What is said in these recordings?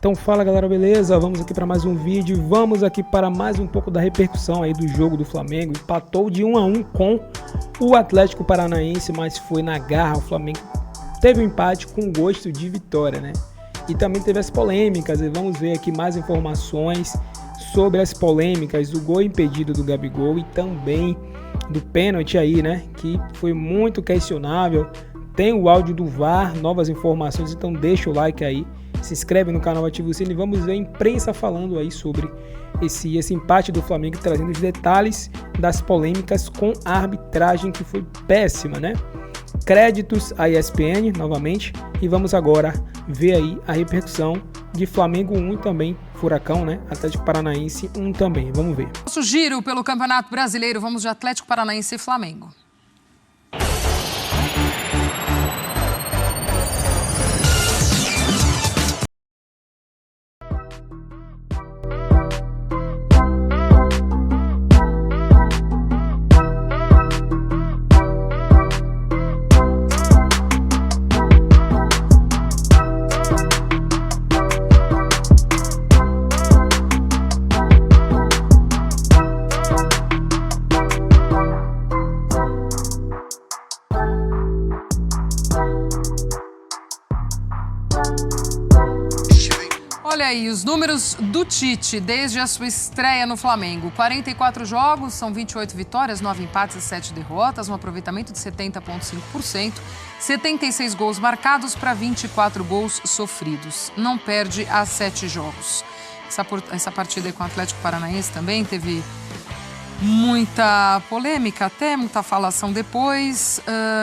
Então fala galera, beleza? Vamos aqui para mais um vídeo, vamos aqui para mais um pouco da repercussão aí do jogo do Flamengo. Empatou de 1-1 com o Atlético Paranaense, mas foi na garra. O Flamengo teve um empate com gosto de vitória, né? E também teve as polêmicas, e vamos ver aqui mais informações sobre as polêmicas do gol impedido do Gabigol e também do pênalti aí, né? Que foi muito questionável. Tem o áudio do VAR, novas informações, então deixa o like aí. Se inscreve no canal, ativa o sininho e vamos ver a imprensa falando aí sobre esse empate do Flamengo, trazendo os detalhes das polêmicas com a arbitragem que foi péssima, né? Créditos à ESPN novamente e vamos agora ver aí a repercussão de Flamengo 1 e também Furacão, né? Atlético Paranaense 1 também, vamos ver. Nosso giro pelo Campeonato Brasileiro, vamos de Atlético Paranaense e Flamengo. Olha aí, os números do Tite desde a sua estreia no Flamengo. 44 jogos, são 28 vitórias, 9 empates e 7 derrotas, um aproveitamento de 70,5%, 76 gols marcados para 24 gols sofridos. Não perde há 7 jogos. Essa partida aí com o Atlético Paranaense também teve muita polêmica, até muita falação depois,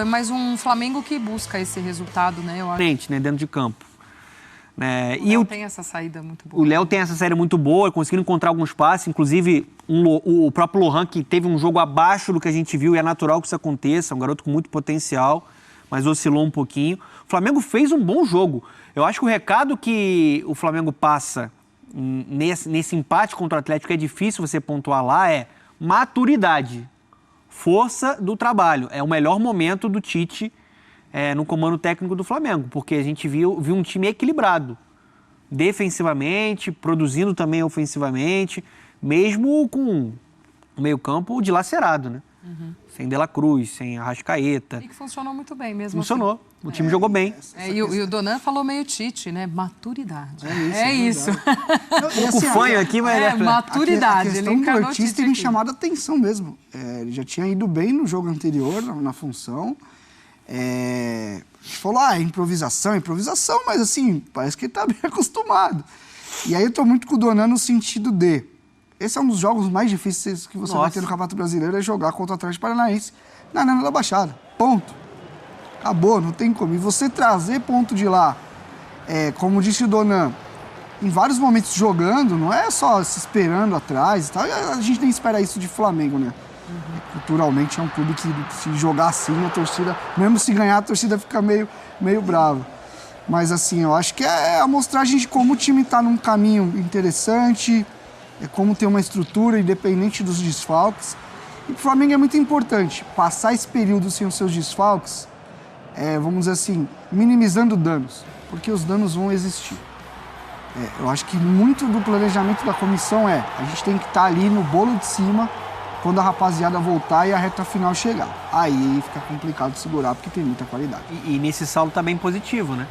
mas um Flamengo que busca esse resultado, né? Eu acho. Né, dentro de campo. O Léo tem essa saída muito boa. O Léo tem essa saída muito boa, conseguindo encontrar alguns passes, inclusive o próprio Lohan, que teve um jogo abaixo do que a gente viu, e é natural que isso aconteça, um garoto com muito potencial, mas oscilou um pouquinho. O Flamengo fez um bom jogo. Eu acho que o recado que o Flamengo passa nesse empate contra o Atlético, é difícil você pontuar lá, é maturidade, força do trabalho. É o melhor momento do Tite no comando técnico do Flamengo, porque a gente viu um time equilibrado, defensivamente, produzindo também ofensivamente, mesmo com o meio-campo dilacerado, né? Uhum. Sem De La Cruz, sem Arrascaeta. E que funcionou muito bem mesmo. Funcionou. Assim. O time jogou bem. E o Donan falou meio Tite, né? Maturidade. É isso. Um pouco fanho aqui, mas... maturidade. A questão do Ortiz tem me chamado a atenção mesmo. Ele já tinha ido bem no jogo anterior, na função. A gente falou, improvisação, mas assim, parece que ele tá bem acostumado. E aí eu tô muito com o Donan no sentido de... Esse é um dos jogos mais difíceis que você vai ter no Campeonato Brasileiro, é jogar contra o Atlético Paranaense na Arena da Baixada. Ponto. Acabou, não tem como. E você trazer ponto de lá, como disse o Donan, em vários momentos jogando, não é só se esperando atrás e tal. A gente nem espera isso de Flamengo, né? Uhum. Culturalmente é um clube que se jogar assim, a torcida, mesmo se ganhar, a torcida fica meio brava. Mas assim, eu acho que é a mostragem de como o time está num caminho interessante, como ter uma estrutura independente dos desfalques. E pro Flamengo é muito importante passar esse período sem os seus desfalques, vamos dizer assim, minimizando danos, porque os danos vão existir. Eu acho que muito do planejamento da comissão a gente tem que estar ali no bolo de cima quando a rapaziada voltar e a reta final chegar. Aí fica complicado de segurar, porque tem muita qualidade. E nesse saldo tá bem positivo, né?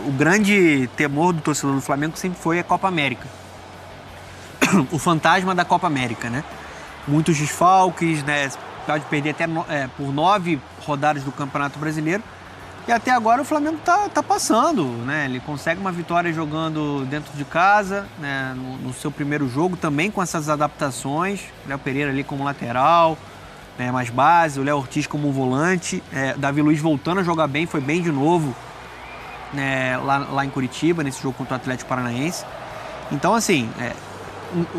O grande temor do torcedor do Flamengo sempre foi a Copa América. O fantasma da Copa América, né? Muitos desfalques, né? Pode perder até por 9 rodadas do Campeonato Brasileiro. E até agora o Flamengo tá passando, né? Ele consegue uma vitória jogando dentro de casa, né? No seu primeiro jogo, também com essas adaptações. O Léo Pereira ali como lateral, né? Mais base, o Léo Ortiz como volante. Davi Luiz voltando a jogar bem, foi bem de novo, né? Lá em Curitiba, nesse jogo contra o Atlético Paranaense. Então, assim,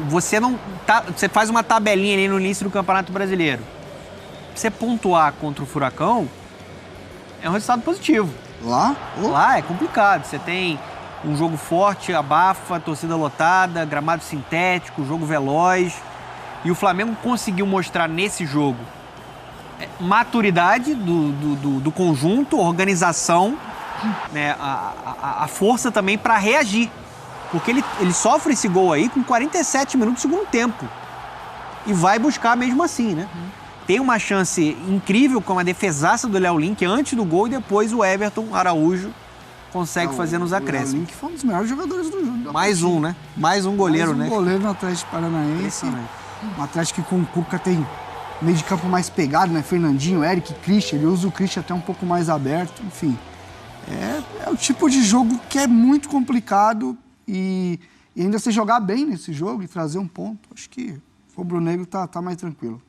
você faz uma tabelinha ali no início do Campeonato Brasileiro. Você pontuar contra o Furacão é um resultado positivo. Lá é complicado. Você tem um jogo forte, abafa, torcida lotada, gramado sintético, jogo veloz. E o Flamengo conseguiu mostrar nesse jogo maturidade do conjunto, organização, né, a força também para reagir. Porque ele sofre esse gol aí com 47 minutos do segundo tempo. E vai buscar mesmo assim, né? Tem uma chance incrível com a defesaça do Léo Link antes do gol e depois o Everton Araújo consegue fazer nos acréscimos. O Léo Link foi um dos melhores jogadores do jogo. Mais um, né? Mais um goleiro, né? Mais um goleiro no Atlético Paranaense. Um Atlético que com o Cuca tem meio de campo mais pegado, né? Fernandinho, Eric, Christian. Ele usa o Christian até um pouco mais aberto. Enfim, é o tipo de jogo que é muito complicado e ainda se jogar bem nesse jogo e trazer um ponto. Acho que o rubro-negro tá mais tranquilo.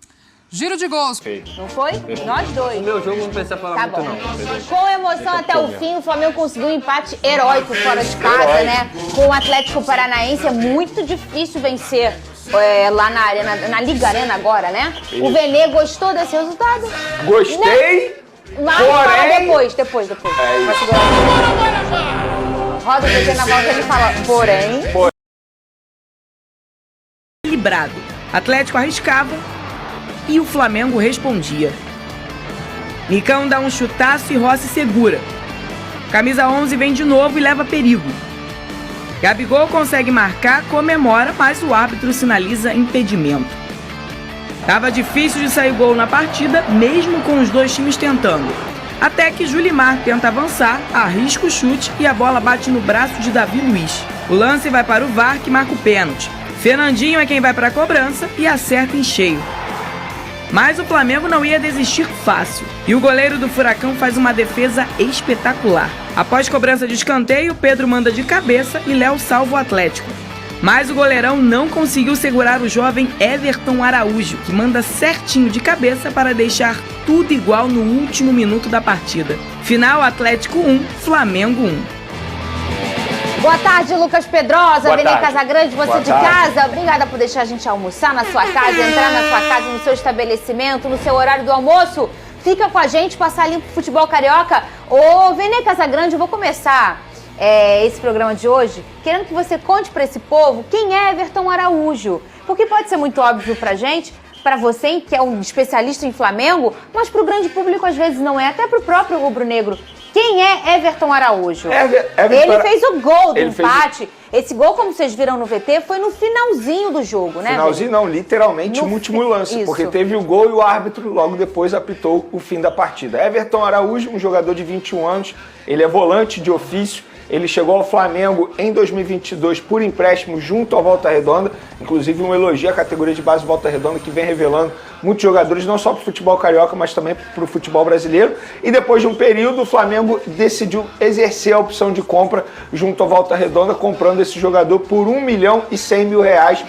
Giro de gols. Não foi? Nós dois. No meu jogo não precisa falar muito, não. Com emoção até o fim, o Flamengo conseguiu um empate heróico fora de casa, né? Com o Atlético Paranaense, é muito difícil vencer lá na Arena, na Liga Arena agora, né? Isso. O Vene gostou desse resultado? Gostei, mas porém... Depois. É isso. Roda o VT na volta, ele fala, porém... Equilibrado. Atlético arriscava e o Flamengo respondia. Nicão dá um chutaço e Rossi segura. Camisa 11 vem de novo e leva perigo. Gabigol consegue marcar, comemora, mas o árbitro sinaliza impedimento. Tava difícil de sair gol na partida, mesmo com os dois times tentando. Até que Julimar tenta avançar, arrisca o chute e a bola bate no braço de Davi Luiz. O lance vai para o VAR, que marca o pênalti. Fernandinho é quem vai para a cobrança e acerta em cheio. Mas o Flamengo não ia desistir fácil. E o goleiro do Furacão faz uma defesa espetacular. Após cobrança de escanteio, Pedro manda de cabeça e Léo salva o Atlético. Mas o goleirão não conseguiu segurar o jovem Everton Araújo, que manda certinho de cabeça para deixar tudo igual no último minuto da partida. Final Atlético 1, Flamengo 1. Boa tarde, Lucas Pedrosa, Vene Casagrande, você de casa. Obrigada por deixar a gente almoçar na sua casa, entrar na sua casa, no seu estabelecimento, no seu horário do almoço. Fica com a gente, passar limpo o futebol carioca. Ô, Vene Casagrande, eu vou começar esse programa de hoje querendo que você conte para esse povo quem é Everton Araújo. Porque pode ser muito óbvio pra gente, para você que é um especialista em Flamengo, mas pro grande público às vezes não é, até pro próprio rubro-negro. Quem é Everton Araújo? Ele fez o gol do empate. Esse gol, como vocês viram no VT, foi no finalzinho do jogo, né? Finalzinho não, literalmente no último lance, isso. Porque teve o gol e o árbitro logo depois apitou o fim da partida. Everton Araújo, um jogador de 21 anos, ele é volante de ofício. Ele chegou ao Flamengo em 2022 por empréstimo junto ao Volta Redonda, inclusive um elogio à categoria de base Volta Redonda, que vem revelando muitos jogadores, não só para o futebol carioca, mas também para o futebol brasileiro. E depois de um período, o Flamengo decidiu exercer a opção de compra junto ao Volta Redonda, comprando esse jogador por R$1.100.000.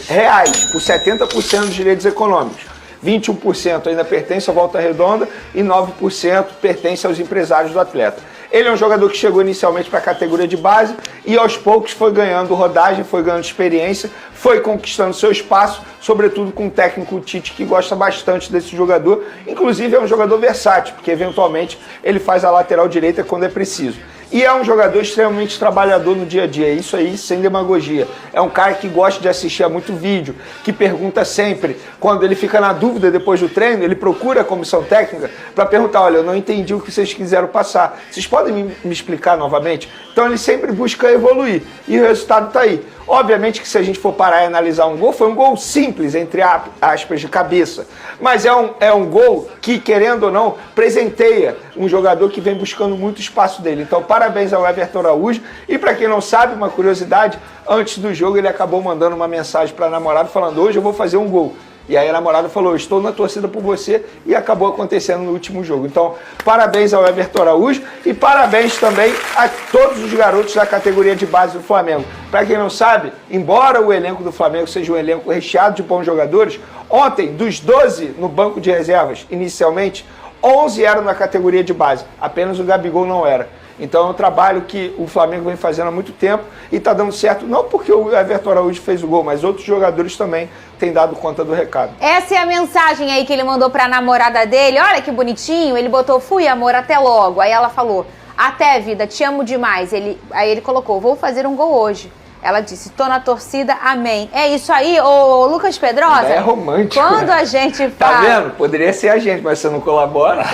Reais, por 70% dos direitos econômicos. 21% ainda pertence ao Volta Redonda e 9% pertence aos empresários do atleta. Ele é um jogador que chegou inicialmente para a categoria de base e aos poucos foi ganhando rodagem, foi ganhando experiência, foi conquistando seu espaço, sobretudo com o técnico Tite, que gosta bastante desse jogador. Inclusive é um jogador versátil, porque eventualmente ele faz a lateral direita quando é preciso. E é um jogador extremamente trabalhador no dia a dia, isso aí sem demagogia. É um cara que gosta de assistir a muito vídeo, que pergunta sempre, quando ele fica na dúvida depois do treino, ele procura a comissão técnica para perguntar, olha, eu não entendi o que vocês quiseram passar, vocês podem me explicar novamente? Então ele sempre busca evoluir e o resultado está aí. Obviamente que se a gente for parar e analisar um gol, foi um gol simples, entre aspas, de cabeça. Mas é um gol que, querendo ou não, presenteia um jogador que vem buscando muito espaço dele. Então, parabéns ao Everton Araújo. E para quem não sabe, uma curiosidade, antes do jogo ele acabou mandando uma mensagem para a namorada falando, hoje eu vou fazer um gol. E aí a namorada falou, estou na torcida por você, e acabou acontecendo no último jogo. Então, parabéns ao Everton Araújo e parabéns também a todos os garotos da categoria de base do Flamengo. Para quem não sabe, embora o elenco do Flamengo seja um elenco recheado de bons jogadores, ontem, dos 12 no banco de reservas, inicialmente, 11 eram na categoria de base, apenas o Gabigol não era. Então é um trabalho que o Flamengo vem fazendo há muito tempo e está dando certo, não porque o Everton Araújo fez o gol, mas outros jogadores também têm dado conta do recado. Essa é a mensagem aí que ele mandou para a namorada dele, olha que bonitinho, ele botou, fui amor, até logo. Aí ela falou, até vida, te amo demais. Aí ele colocou, vou fazer um gol hoje. Ela disse, tô na torcida, amém. É isso aí, ô Lucas Pedrosa? É romântico. Quando a gente fala... Tá vendo? Poderia ser a gente, mas você não colabora.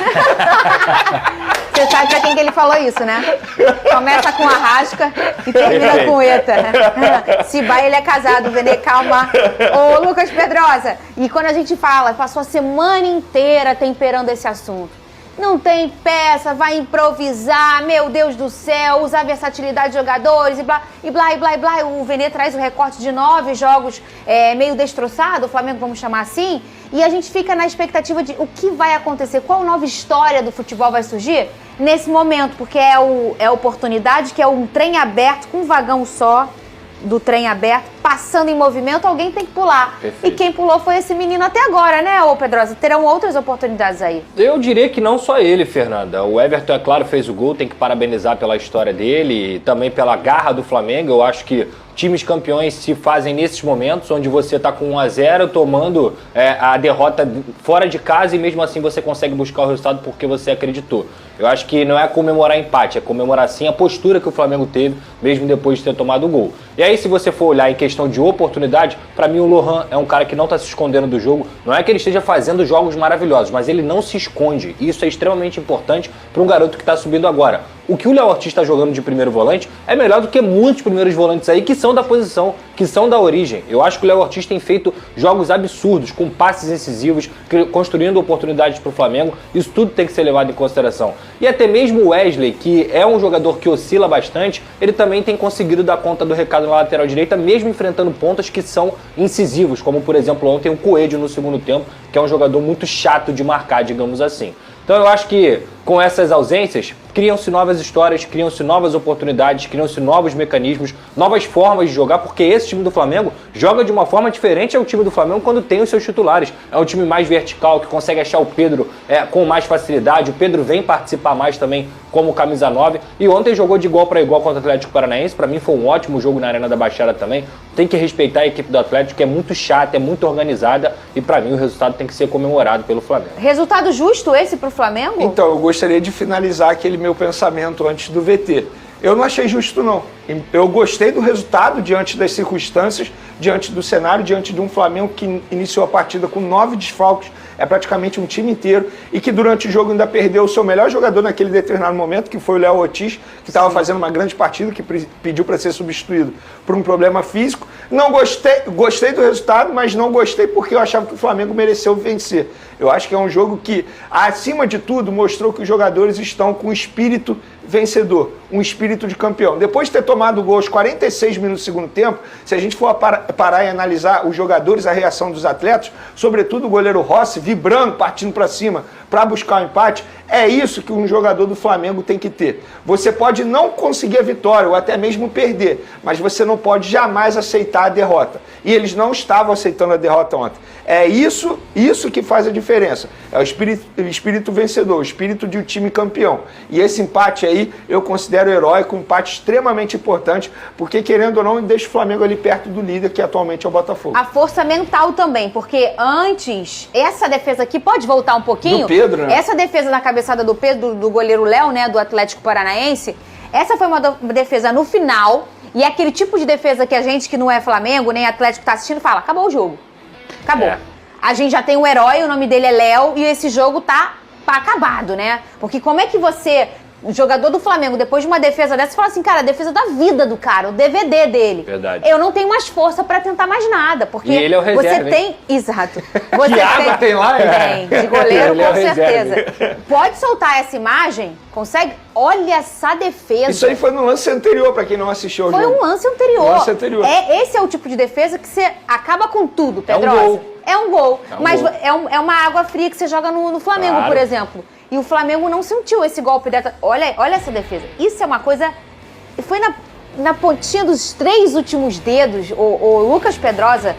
Você sabe pra quem que ele falou isso, né? Começa com Arrasca e termina com Eta. Se vai, ele é casado, Vene, calma. Ô, Lucas Pedrosa, e quando a gente fala, passou a semana inteira temperando esse assunto. Não tem peça, vai improvisar, meu Deus do céu, usar a versatilidade de jogadores e blá, e blá, e blá, e blá. O Vene traz o recorte de 9 jogos meio destroçado, o Flamengo, vamos chamar assim, e a gente fica na expectativa de o que vai acontecer, qual nova história do futebol vai surgir nesse momento, porque é a oportunidade, que é um trem aberto, com um vagão só do trem aberto, passando em movimento, alguém tem que pular. Perfeito. E quem pulou foi esse menino até agora, né, ô Pedrosa? Terão outras oportunidades aí. Eu diria que não só ele, Fernanda. O Everton, é claro, fez o gol, tem que parabenizar pela história dele e também pela garra do Flamengo. Eu acho que times campeões se fazem nesses momentos, onde você está com 1-0, tomando a derrota fora de casa e mesmo assim você consegue buscar o resultado porque você acreditou. Eu acho que não é comemorar empate, é comemorar sim a postura que o Flamengo teve, mesmo depois de ter tomado o gol. E aí, se você for olhar em questão de oportunidade, para mim o Lohan é um cara que não está se escondendo do jogo. Não é que ele esteja fazendo jogos maravilhosos, mas ele não se esconde. E isso é extremamente importante para um garoto que está subindo agora. O que o Léo Ortiz está jogando de primeiro volante é melhor do que muitos primeiros volantes aí que são da posição, que são da origem. Eu acho que o Léo Ortiz tem feito jogos absurdos, com passes incisivos, construindo oportunidades para o Flamengo. Isso tudo tem que ser levado em consideração. E até mesmo o Wesley, que é um jogador que oscila bastante, ele também tem conseguido dar conta do recado na lateral direita, mesmo enfrentando pontas que são incisivos, como por exemplo ontem o Coelho no segundo tempo, que é um jogador muito chato de marcar, digamos assim. Então eu acho que com essas ausências, criam-se novas histórias, criam-se novas oportunidades, criam-se novos mecanismos, novas formas de jogar, porque esse time do Flamengo joga de uma forma diferente ao time do Flamengo quando tem os seus titulares. É um time mais vertical, que consegue achar o Pedro com mais facilidade. O Pedro vem participar mais também como camisa 9. E ontem jogou de igual para igual contra o Atlético Paranaense. Para mim foi um ótimo jogo na Arena da Baixada também. Tem que respeitar a equipe do Atlético, que é muito chata, é muito organizada. E para mim o resultado tem que ser comemorado pelo Flamengo. Resultado justo esse pro Flamengo? Então, eu gostaria de finalizar aquele meu pensamento antes do VT. Eu não achei justo, não. Eu gostei do resultado diante das circunstâncias, diante do cenário, diante de um Flamengo que iniciou a partida com 9 desfalques, é praticamente um time inteiro, e que durante o jogo ainda perdeu o seu melhor jogador naquele determinado momento, que foi o Léo Ortiz, que estava fazendo uma grande partida, que pediu para ser substituído por um problema físico. Não gostei do resultado, mas não gostei porque eu achava que o Flamengo mereceu vencer. Eu acho que é um jogo que, acima de tudo, mostrou que os jogadores estão com espírito vencedor, um espírito de campeão. Depois de ter tomado o gol aos 46 minutos do segundo tempo, se a gente for parar e analisar os jogadores, a reação dos atletas, sobretudo o goleiro Rossi, vibrando, partindo para cima para buscar o empate, é isso que um jogador do Flamengo tem que ter. Você pode não conseguir a vitória ou até mesmo perder, mas você não pode jamais aceitar a derrota. E eles não estavam aceitando a derrota ontem. É isso que faz a diferença. É o espírito vencedor, o espírito de um time campeão. E esse empate aí eu considero heróico, um empate extremamente importante, porque querendo ou não, deixa o Flamengo ali perto do líder, que atualmente é o Botafogo. A força mental também, porque antes, essa defesa aqui, pode voltar um pouquinho? Do Pedro, né? Essa defesa na cabeçada do Pedro, do goleiro Léo, né, do Atlético Paranaense, essa foi uma defesa no final, e é aquele tipo de defesa que a gente que não é Flamengo, nem Atlético tá assistindo, fala, acabou o jogo. Acabou. A gente já tem um herói, o nome dele é Léo, e esse jogo tá acabado, né? Porque como é que você, o jogador do Flamengo, depois de uma defesa dessa, fala assim, cara, a defesa da vida do cara, o DVD dele. Verdade. Eu não tenho mais força pra tentar mais nada, porque e ele é o reserva, você tem... Exato. Você que água tem lá? Tem, de goleiro, ele com é certeza. Pode soltar essa imagem? Consegue? Olha essa defesa. Isso aí foi no lance anterior, pra quem não assistiu ao jogo. Foi um lance anterior. Lance anterior. Esse é o tipo de defesa que você acaba com tudo, Pedrosa. É um gol. É um gol. É um mas gol. É uma água fria que você joga no Flamengo, Claro. por exemplo. E o Flamengo não sentiu esse golpe dessa. Olha essa defesa. Isso é uma coisa. Foi na pontinha dos 3 últimos dedos, o Lucas Pedrosa,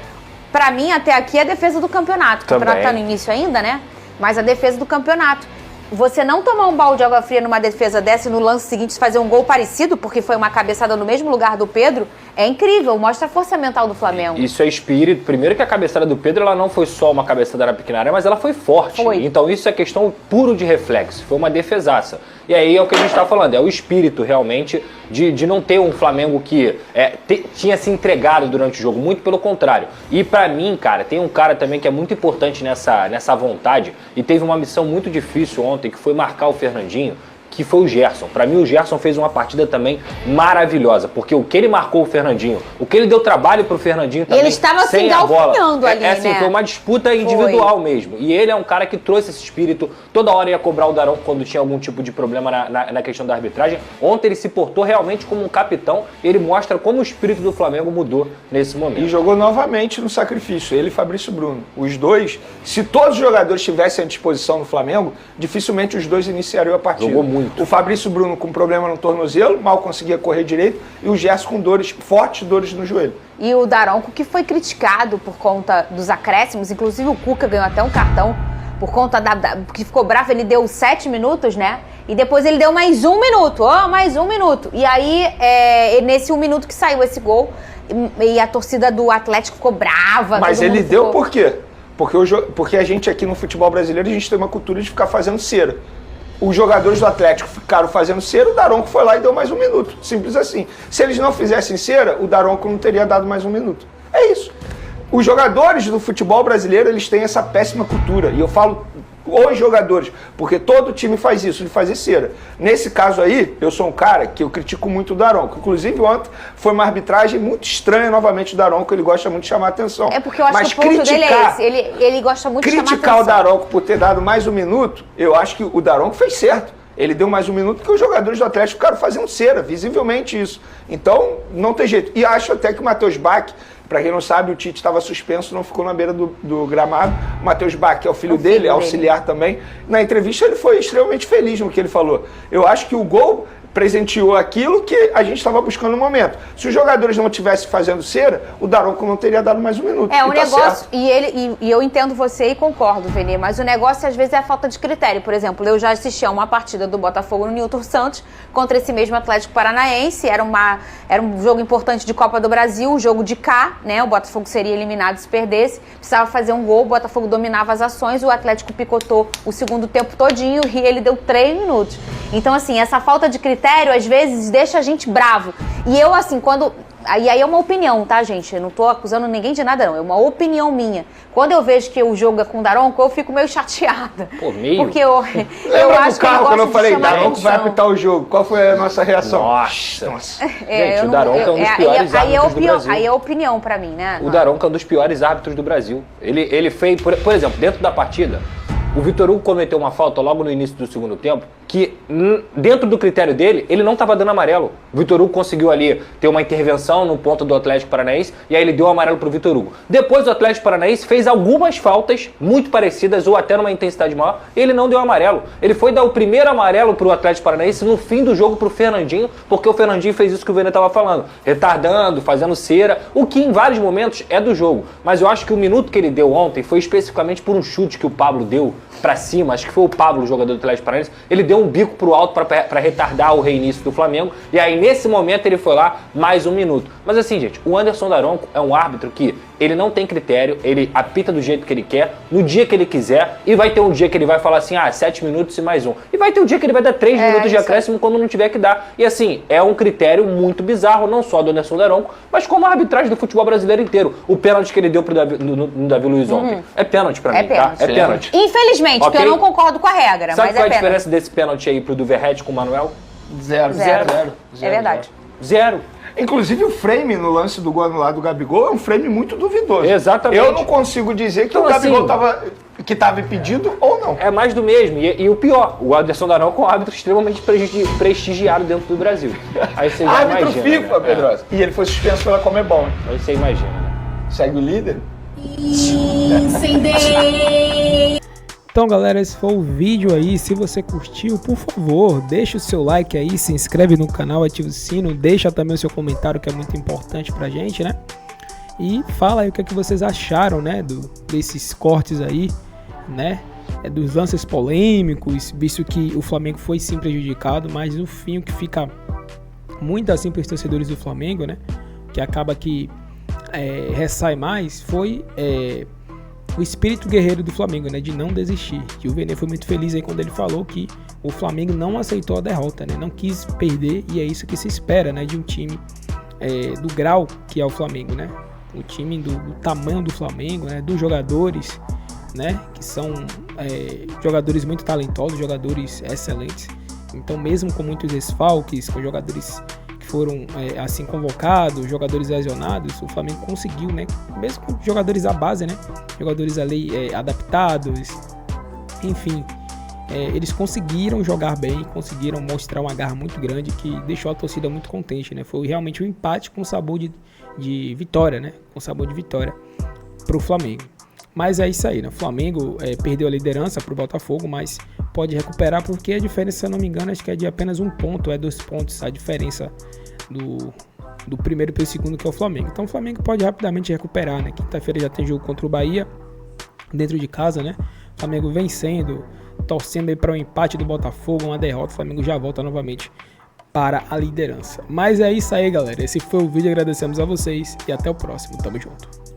pra mim, até aqui, é a defesa do campeonato. O campeonato tá no início ainda, né? Mas a defesa do campeonato. Você não tomar um balde de água fria numa defesa dessa e no lance seguinte fazer um gol parecido, porque foi uma cabeçada no mesmo lugar do Pedro, é incrível, mostra a força mental do Flamengo. Isso é espírito. Primeiro que a cabeçada do Pedro, ela não foi só uma cabeçada na pequena área, mas ela foi forte. Foi. Então isso é questão puro de reflexo. Foi uma defesaça. E aí é o que a gente está falando, é o espírito realmente de não ter um Flamengo que tinha se entregado durante o jogo, muito pelo contrário. E pra mim, cara, tem um cara também que é muito importante nessa vontade e teve uma missão muito difícil ontem, que foi marcar o Fernandinho, que foi o Gerson. Para mim, o Gerson fez uma partida também maravilhosa, porque o que ele marcou o Fernandinho, o que ele deu trabalho pro Fernandinho também, ele estava sem se a bola. ali, assim, né? Foi uma disputa individual mesmo. E ele é um cara que trouxe esse espírito, toda hora ia cobrar o Daronco quando tinha algum tipo de problema na questão da arbitragem. Ontem ele se portou realmente como um capitão, ele mostra como o espírito do Flamengo mudou nesse momento. E jogou novamente no sacrifício, ele e Fabrício Bruno. Os dois, se todos os jogadores estivessem à disposição no Flamengo, dificilmente os dois iniciariam a partida. Jogou muito. O Fabrício Bruno com problema no tornozelo, mal conseguia correr direito, e o Gerson com fortes dores no joelho. E o Daronco, que foi criticado por conta dos acréscimos, inclusive o Cuca ganhou até um cartão por conta que ficou bravo, ele deu 7 minutos, né? E depois ele deu mais 1 minuto, mais 1 minuto. E aí, nesse 1 minuto que saiu esse gol, e a torcida do Atlético ficou brava. Mas ele deu por quê? Porque a gente aqui no futebol brasileiro, a gente tem uma cultura de ficar fazendo cera. Os jogadores do Atlético ficaram fazendo cera, o Daronco foi lá e deu mais 1 minuto. Simples assim. Se eles não fizessem cera, o Daronco não teria dado mais 1 minuto. É isso. Os jogadores do futebol brasileiro, eles têm essa péssima cultura. E eu falo os jogadores, porque todo time faz isso, de fazer cera. Nesse caso aí, eu sou um cara que eu critico muito o Daronco. Inclusive, ontem foi uma arbitragem muito estranha novamente do Daronco, ele gosta muito de chamar a atenção. É porque eu acho que o ponto dele é esse, ele gosta muito de chamar a atenção. Criticar o Daronco por ter dado mais 1 minuto, eu acho que o Daronco fez certo. Ele deu mais 1 minuto porque os jogadores do Atlético ficaram fazendo cera, visivelmente isso. Então, não tem jeito. E acho até que o Matheus Bach, para quem não sabe, o Tite estava suspenso, não ficou na beira do gramado. O Matheus Bach, que é o filho dele, auxiliar também. Na entrevista ele foi extremamente feliz no que ele falou. Eu acho que o gol presenteou aquilo que a gente estava buscando no momento. Se os jogadores não estivessem fazendo cera, o Daronco não teria dado mais 1 minuto. O negócio, e eu entendo você e concordo, Vene, mas o negócio às vezes é a falta de critério. Por exemplo, eu já assisti a uma partida do Botafogo no Newton Santos contra esse mesmo Atlético Paranaense, era um jogo importante de Copa do Brasil, um jogo de cá, né? O Botafogo seria eliminado se perdesse, precisava fazer um gol, o Botafogo dominava as ações, o Atlético picotou o segundo tempo todinho e ele deu 3 minutos. Então, assim, essa falta de critério às vezes deixa a gente bravo. E eu, assim, aí é uma opinião, tá, gente? Eu não tô acusando ninguém de nada, não. É uma opinião minha. Quando eu vejo que o jogo é com o Daronco, eu fico meio chateada. Pô, meio? Porque eu acho que ele quando eu falei, Daronco vai atenção. apitar o jogo, qual foi a nossa reação? Nossa. Gente, o Daronco é um dos piores árbitros do Brasil. Aí é opinião pra mim, né? O Daronco é um dos piores árbitros do Brasil. Ele fez, por exemplo, dentro da partida, o Vitor Hugo cometeu uma falta logo no início do segundo tempo que, dentro do critério dele, ele não estava dando amarelo. O Vitor Hugo conseguiu ali ter uma intervenção no ponto do Atlético Paranaense e aí ele deu amarelo pro Vitor Hugo. Depois o Atlético Paranaense fez algumas faltas muito parecidas ou até numa intensidade maior e ele não deu amarelo. Ele foi dar o primeiro amarelo pro Atlético Paranaense no fim do jogo pro Fernandinho, porque o Fernandinho fez isso que o Vene estava falando, retardando, fazendo cera, o que em vários momentos é do jogo. Mas eu acho que o minuto que ele deu ontem foi especificamente por um chute que o Pablo deu pra cima, acho que foi o Pablo, o jogador do Atlético Paranaense, ele deu um bico pro alto para retardar o reinício do Flamengo, e aí nesse momento ele foi lá mais 1 minuto. Mas assim, gente, o Anderson Daronco é um árbitro que ele não tem critério, ele apita do jeito que ele quer, no dia que ele quiser, e vai ter um dia que ele vai falar assim, 7 minutos e mais 1. E vai ter um dia que ele vai dar 3 minutos de acréscimo quando não tiver que dar. E assim, é um critério muito bizarro, não só do Anderson Daronco, mas como a arbitragem do futebol brasileiro inteiro. O pênalti que ele deu pro no Davi Luiz ontem, é pênalti pra mim, pênalti. Tá? É pênalti. Infelizmente, porque eu não concordo com a regra, Sabe mas qual é a pênalti. diferença desse pênalti aí pro do Verratti com o Manuel? Zero. É verdade. Zero. Inclusive o frame no lance do gol anulado do Gabigol é um frame muito duvidoso. Exatamente. Eu não consigo dizer que então, o Gabigol assim, estava impedido ou não. É mais do mesmo. E o pior, o Anderson Daronco é um árbitro extremamente prestigiado dentro do Brasil. Aí você já árbitro imagina, FIFA, né? Pedrosa. E ele foi suspenso pela Comebol. Aí você imagina, né? Segue o líder. Então, galera, esse foi o vídeo aí. Se você curtiu, por favor, deixa o seu like aí, se inscreve no canal, ativa o sino, deixa também o seu comentário, que é muito importante pra gente, né? E fala aí o que é que vocês acharam, né, desses cortes aí, né? Dos lances polêmicos, visto que o Flamengo foi sim prejudicado, mas no fim o que fica muito assim para os torcedores do Flamengo, né? Que acaba que ressai mais foi o espírito guerreiro do Flamengo, né, de não desistir. E o Vene foi muito feliz aí quando ele falou que o Flamengo não aceitou a derrota, né, não quis perder, e é isso que se espera, né, de um time do grau que é o Flamengo, né, o time do tamanho do Flamengo, né, dos jogadores, né, que são jogadores muito talentosos, jogadores excelentes. Então, mesmo com muitos desfalques, com jogadores que foram assim convocados, jogadores lesionados, o Flamengo conseguiu, né? Mesmo com jogadores da base, né? Jogadores ali adaptados, enfim, eles conseguiram jogar bem, conseguiram mostrar uma garra muito grande que deixou a torcida muito contente, né? Foi realmente um empate com sabor de vitória, né? Com sabor de vitória para o Flamengo. Mas é isso aí, né? O Flamengo perdeu a liderança para o Botafogo, mas pode recuperar porque a diferença, se eu não me engano, acho que é de apenas 1 ponto, 2 pontos a diferença do primeiro para o segundo, que é o Flamengo. Então o Flamengo pode rapidamente recuperar, né? Quinta-feira já tem jogo contra o Bahia, dentro de casa, né? O Flamengo vencendo, torcendo aí para um empate do Botafogo, uma derrota, o Flamengo já volta novamente para a liderança. Mas é isso aí, galera. Esse foi o vídeo, agradecemos a vocês e até o próximo. Tamo junto.